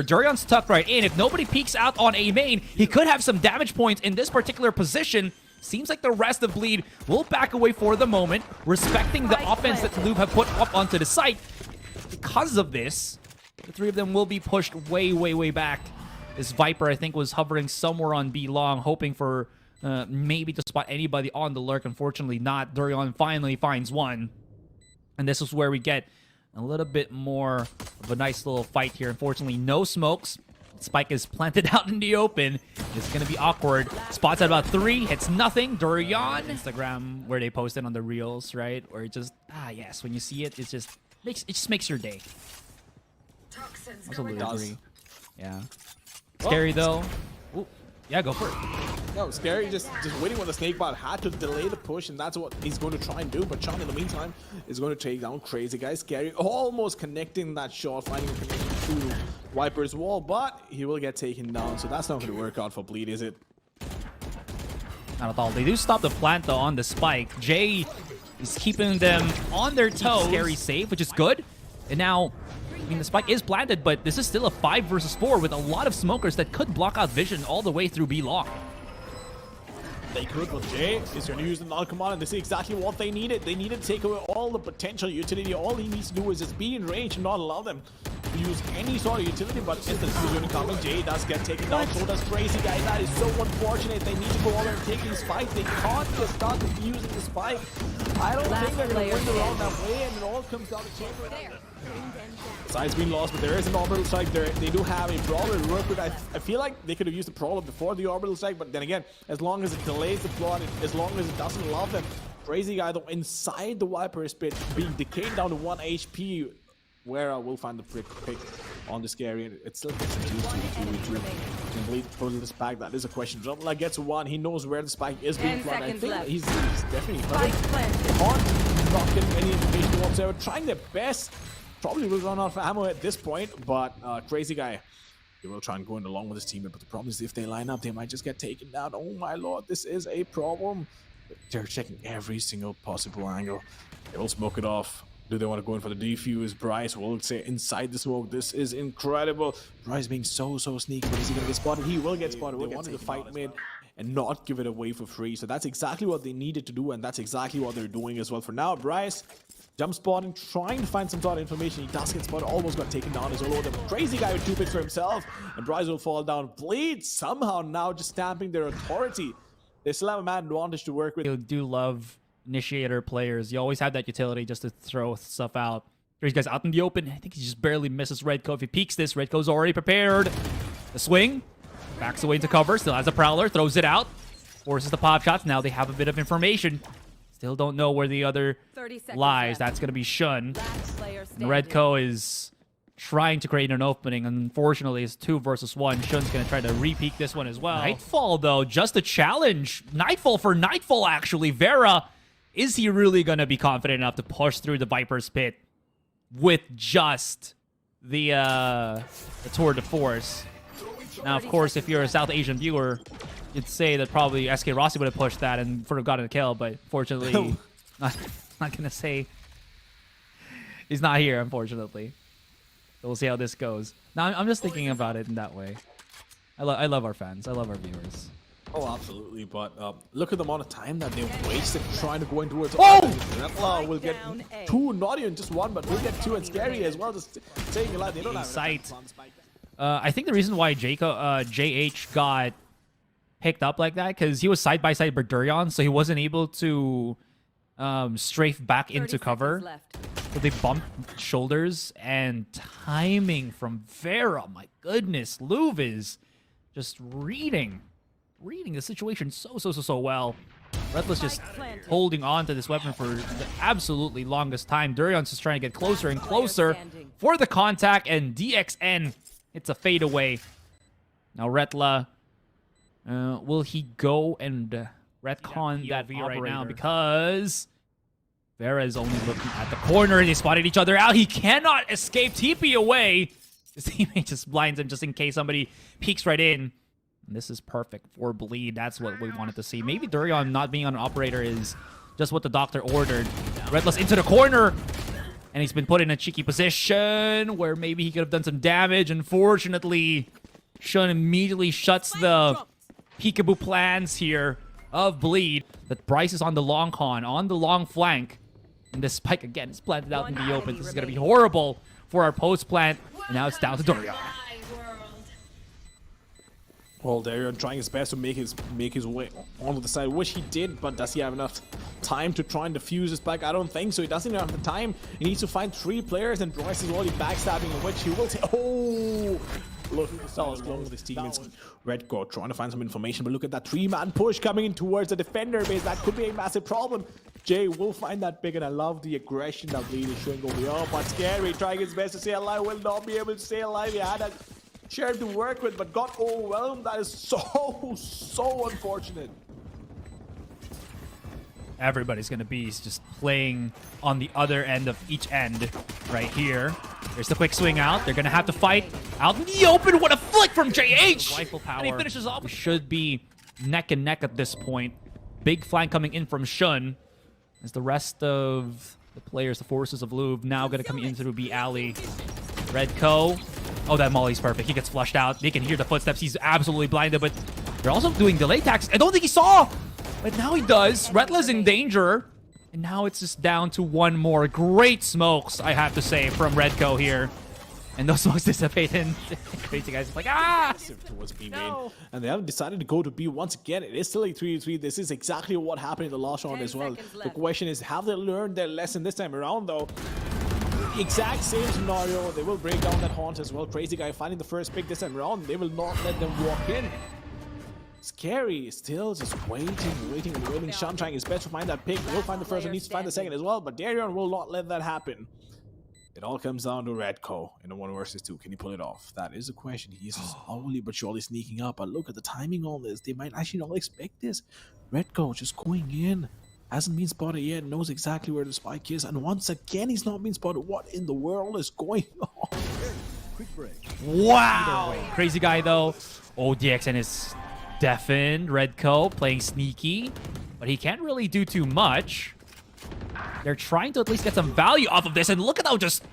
Deryeon's tucked right in. If nobody peeks out on A main, he could have some damage points in this particular position. Seems like the rest of Bleed will back away for the moment, respecting the offense that Louvre have put up onto the site. Because of this, the three of them will be pushed way, way, way back. This Viper, I think, was hovering somewhere on B long, hoping for maybe to spot anybody on the lurk. Unfortunately not. Deryeon finally finds one. And this is where we get a little bit more of a nice little fight here. Unfortunately, no smokes. Spike is planted out in the open. It's going to be awkward. Spots at about 3. Hits nothing. Deryeon. Instagram, where they posted on the reels, right? Or it just, yes, when you see it, it just makes your day. Absolutely agree. Yeah. Scary, though. Ooh. Yeah, go for it. No, sScary just waiting on the snake bot, had to delay the push, and that's what he's going to try and do. But Shun, in the meantime, is going to take down crazyguy. sScary almost connecting that shot, finding a connection to Viper's wall, but he will get taken down. So that's not going to work out for Bleed, is it? Not at all. They do stop the plant, though, on the spike. Jay is keeping them on their toes. sScary safe, which is good. And now, I mean, the spike is planted, but this is still a 5 versus 4 with a lot of smokers that could block out vision all the way through B long. They could, but Jay is going to use the null command, and this is exactly what they needed. They needed to take away all the potential utility. All he needs to do is just be in range and not allow them to use any sort of utility, but it's the fusion coming. Jay does get taken down, so does crazyguy. That is so unfortunate. They need to go over and take these spikes. They can't just start using the spike. I don't think they're going to win the round that way, and it all comes down to chamber. Side's been lost, but there is an orbital strike there. They do have a brawler to work with. I feel like they could have used the brawler before the orbital strike, but then again, as long as it delays the plot, as long as it doesn't allow them, crazyguy though inside the Viper's pit, being decayed down to 1 HP. Vera will find the pick on the sScary. It still gets a 2-2-2-2. Complete total this pack. That is a question. Retla gets 1. He knows where the spike is being planted. I think he's definitely not getting any information whatsoever. Trying their best. Probably will run out of ammo at this point, but crazyguy, he will try and go in along with his teammate. But the problem is if they line up, they might just get taken down. Oh my lord, this is a problem. They're checking every single possible angle. They will smoke it off. Do they want to go in for the defuse? Bryce will say inside the smoke. This is incredible. Bryce being so sneaky, but is he going to get spotted? He will get spotted. They wanted to fight mid and not give it away for free. So that's exactly what they needed to do, and that's exactly what they're doing as well. For now, Bryce jump spotting, trying to find some sort of information. He does get spotted, almost got taken down as well. The crazyguy with 2 picks for himself, and Bryce will fall down. Bleed somehow now just stamping their authority. They still have a man advantage to work with. You do love initiator players. You always have that utility just to throw stuff out. These guys out in the open. I think he just barely misses RedKoh. If he peeks this, RedKoh's already prepared. The swing. Backs away into cover. Still has a Prowler. Throws it out. Forces the pop shots. Now they have a bit of information. Still don't know where the other lies. That's going to be Shun. And RedKoh is trying to create an opening. Unfortunately, it's 2 versus 1. Shun's going to try to re-peek this one as well. Nightfall, though. Just a challenge. Nightfall for Nightfall, actually. Vera, is he really going to be confident enough to push through the Viper's pit with just the tour de force? Now, of course, if you're a South Asian viewer, you'd say that probably SK Rossi would have pushed that and would have gotten a kill, but fortunately, not gonna say he's not here, unfortunately. So we'll see how this goes. Now, I'm just thinking about it in that way. I love our fans. I love our viewers. Oh, absolutely, but look at the amount of time that they wasted trying to go in towards. Oh! Retla will get 2, not even just 1, but we'll get 2, and sScary as well, just saying a lot. They don't have sight. I think the reason why JayH got picked up like that, because he was side by side with Deryeon, so he wasn't able to strafe back into cover. So they bumped shoulders, and timing from Vera, my goodness. Louvre is just reading the situation so well. Retla's just holding on to this weapon for the absolutely longest time. Deryeon's just trying to get closer and closer for the contact, and DXN, it's a fadeaway. Now Retla, will he go and retcon that V right now? Because Vera is only looking at the corner. They spotted each other out. He cannot escape. TP away. His teammate just blinds him just in case somebody peeks right in. And this is perfect for Bleed. That's what we wanted to see. Maybe Deryeon not being on an operator is just what the doctor ordered. Retla's into the corner. And And he's been put in a cheeky position where maybe he could have done some damage. Unfortunately, Shun immediately shuts the peekaboo plans here of Bleed. That Bryce is on the long con, on the long flank. And this spike again is planted out in the open. This is going to be horrible for our post plant. And now it's down to Deryeon. Well, Deryeon trying his best to make his way onto the side, which he did, but does he have enough time to try and defuse his back? I don't think so. He doesn't even have the time. He needs to find 3 players, and Bryce is already backstabbing, which he will take. Oh! Look, that was close with his teammates. RedKoh trying to find some information, but look at that 3-man push coming in towards the defender base. That could be a massive problem. Jay will find that big, and I love the aggression that Bleed is showing over here. Oh, but sScary trying his best to stay alive, will not be able to stay alive. He had a share to work with, but got overwhelmed. That is so unfortunate. Everybody's going to be just playing on the other end of each end right here. There's the quick swing out. They're going to have to fight out in the open. What a flick from JayH! Rifle power. And he finishes off. We should be neck and neck at this point. Big flank coming in from Shun. As the rest of the players, the forces of Louvre, now going to come in through B alley. RedKoh. Oh, that molly's perfect. He gets flushed out. They can hear the footsteps. He's absolutely blinded, but they're also doing delay attacks. I don't think he saw, but now he does. Retla's in danger, and now it's just down to one more. Great smokes, I have to say, from RedKoh here. And those smokes dissipate, and crazy guys is like, ah! Towards B main, and they haven't decided to go to B once again. It is still a 3-3. This is exactly what happened in the last round as well. The question is, have they learned their lesson this time around, though? Exact same scenario. They will break down that haunt as well. crazyguy finding the first pick this time around. They will not let them walk in. sScary is still just waiting. Shun trying his best to find that pick. He'll find the first one, needs to find the second as well, but Deryeon will not let that happen. It all comes down to RedKoh in a 1 versus 2. Can he pull it off? That is the question. He's slowly but surely sneaking up. But look at the timing on this. They might actually not expect this. RedKoh just going in. Hasn't been spotted yet. Knows exactly where the spike is. And once again, he's not been spotted. What in the world is going on? Quick break. Wow! crazyguy, though. Oh, DXN is deafened. RedKoh playing sneaky. But he can't really do too much. They're trying to at least get some value off of this. And look at how just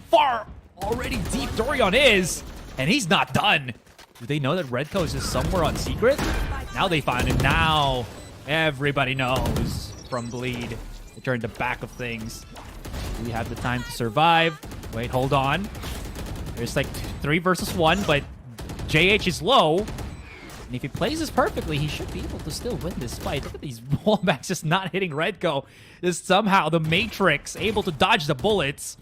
far already deep Deryeon is. And he's not done. Do they know that RedKoh is just somewhere on secret? Now they find it. Now everybody knows from Bleed. They turn the back of things. We have the time to survive. Wait, hold on. There's like 3 versus 1, but JayH is low. And if he plays this perfectly, he should be able to still win this fight. Look at these wallbacks just not hitting RedKoh. Just somehow the Matrix able to dodge the bullets.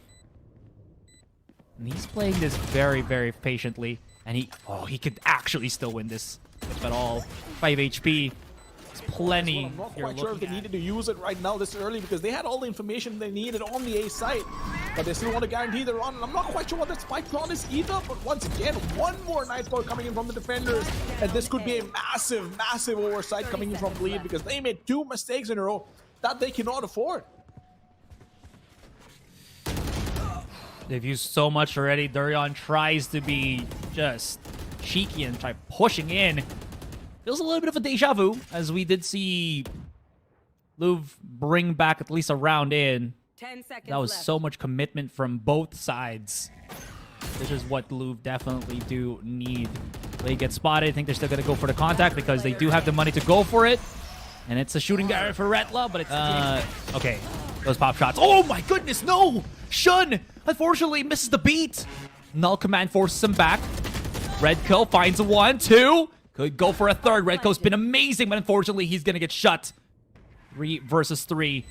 And he's playing this very, very patiently. And he could actually still win this, if at all. 5 HP. It's plenty. I'm not quite sure if they needed to use it right now this early, because they had all the information they needed on the A site. But they still want to guarantee the run. And I'm not quite sure what that spike run is either. But once again, one more Nightfall coming in from the defenders. And this could be a massive, massive oversight coming in from Bleed, because they made 2 mistakes in a row that they cannot afford. They've used so much already. Deryeon tries to be just cheeky and try pushing in. Feels a little bit of a deja vu, as we did see Louvre bring back at least a round in. 10 seconds that was left. so much commitment from both sides. This is what Louvre definitely do need. They get spotted. I think they're still going to go for the contact because they do have the money to go for it. And it's a shooting guy for Retla, but it's... okay, those pop shots. Oh my goodness, no! Shun, unfortunately, misses the beat. Null Command forces him back. RedKoh finds a 1, 2. Could go for a 3rd. RedKoh's been amazing, but unfortunately, he's going to get shut. 3 versus 3.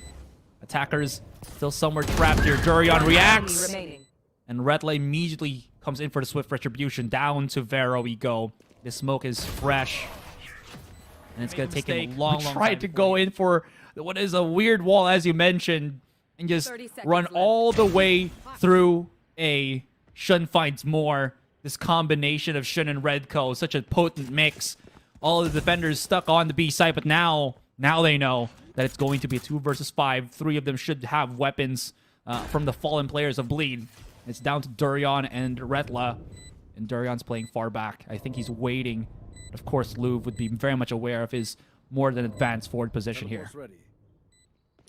Attackers still somewhere trapped here. Deryeon reacts. And Retla immediately comes in for the swift retribution. Down to Vera we go. This smoke is fresh. And it's going to take him a long time. Tried to go in for what is a weird wall, as you mentioned, and just run all the way through A. Shun finds more. This combination of Shun and RedKoh, such a potent mix. All the defenders stuck on the B side, but now they know that it's going to be a 2 versus 5. 3 of them should have weapons from the fallen players of Bleed. It's down to Deryeon and Retla, and Deryeon's playing far back. I think he's waiting. Of course, Louvre would be very much aware of his more than advanced forward position here.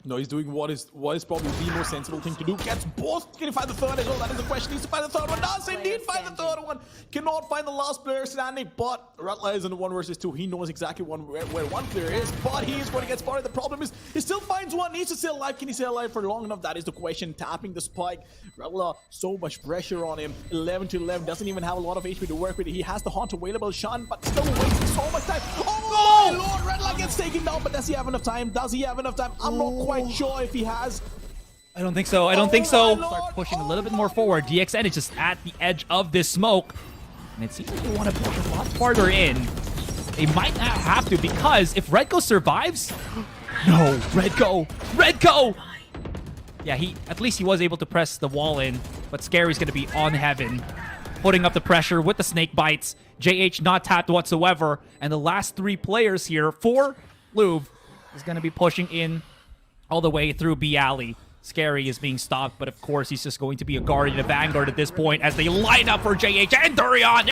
No, he's doing what is probably the most sensible thing to do. Gets both. Can he find the third as well? That is the question. Needs to find the third one. Does indeed find the third one. Cannot find the last player standing, but Retla is in the 1 versus 2. He knows exactly where one player is, but he is going to get spotted. The problem is he still finds one. Needs to stay alive. Can he stay alive for long enough? That is the question. Tapping the spike. Retla, so much pressure on him. 11 to 11. Doesn't even have a lot of HP to work with. He has the haunt available. Shun, but still wasting so much time. Oh my lord! Retla gets taken down, but does he have enough time? Does he have enough time? I'm not quite sure if he has. I don't think so. I don't think so. my lord. Start pushing a little bit more forward. DXN is just at the edge of this smoke. And it seems like they want to push a lot farther in. They might not have to, because if RedKoh survives... No, RedKoh! RedKoh! Yeah, at least he was able to press the wall in, but sScary's going to be on heaven, putting up the pressure with the snake bites. JayH not tapped whatsoever, and the last 3 players here for Louvre is going to be pushing in all the way through B alley. sScary is being stopped, but of course he's just going to be a guardian of Vanguard at this point as they line up for JayH and Deryeon.